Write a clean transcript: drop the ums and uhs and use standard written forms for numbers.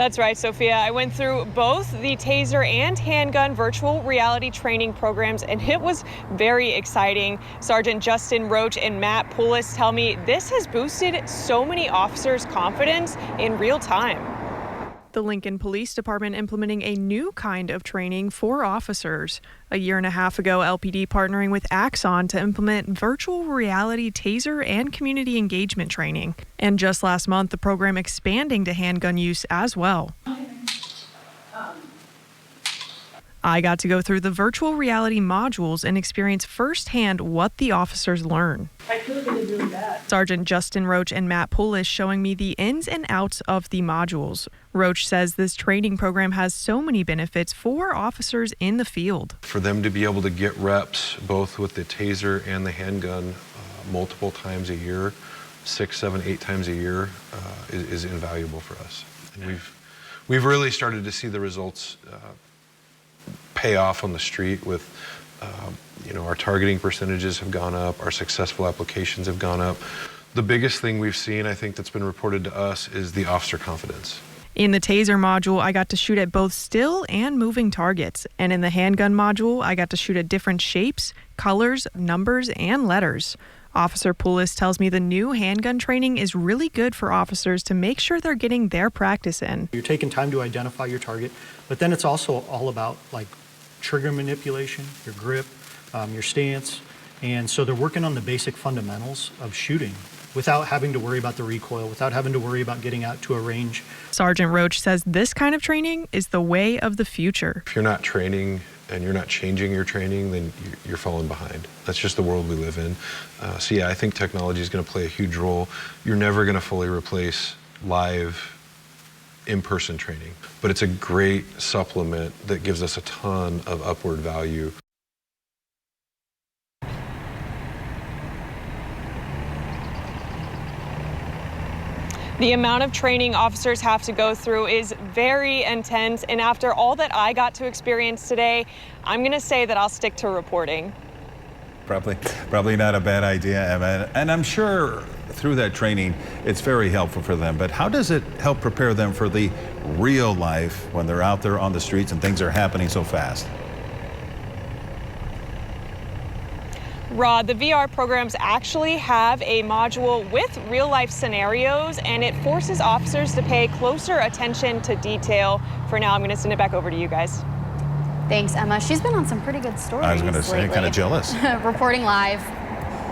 That's right, Sophia. I went through both the taser and handgun virtual reality training programs, and it was very exciting. Sergeant Justin Roach and Matt Poulos tell me this has boosted so many officers' confidence in real time. The Lincoln Police Department implementing a new kind of training for officers. A year and a half ago, LPD partnering with Axon to implement virtual reality taser and community engagement training. And just last month, the program expanding to handgun use as well. I got to go through the virtual reality modules and experience firsthand what the officers learn. I feel like it's really bad. Sergeant Justin Roach and Matt Poulos showing me the ins and outs of the modules. Roach says this training program has so many benefits for officers in the field. For them to be able to get reps both with the taser and the handgun multiple times a year, 6, 7, 8 times a year is invaluable for us. And we've really started to see the results pay off on the street with, our targeting percentages have gone up, our successful applications have gone up. The biggest thing we've seen, I think, that's been reported to us is the officer confidence. In the taser module, I got to shoot at both still and moving targets. And in the handgun module, I got to shoot at different shapes, colors, numbers, and letters. Officer Poulos tells me the new handgun training is really good for officers to make sure they're getting their practice in. You're taking time to identify your target, but then it's also all about trigger manipulation, your grip, your stance. And so they're working on the basic fundamentals of shooting without having to worry about the recoil, without having to worry about getting out to a range. Sergeant Roach says this kind of training is the way of the future. If you're not training and you're not changing your training, then you're falling behind. That's just the world we live in. So yeah, I think technology is going to play a huge role. You're never going to fully replace live in-person training, but it's a great supplement that gives us a ton of upward value. The amount of training officers have to go through is very intense, and after all that I got to experience today, I'm going to say that I'll stick to reporting. Probably not a bad idea, Emma. And I'm sure through that training, it's very helpful for them. But how does it help prepare them for the real life when they're out there on the streets and things are happening so fast? Rod, the VR programs actually have a module with real-life scenarios, and it forces officers to pay closer attention to detail. For now, I'm going to send it back over to you guys. Thanks, Emma. She's been on some pretty good stories. I was going to say, kind of jealous. Reporting live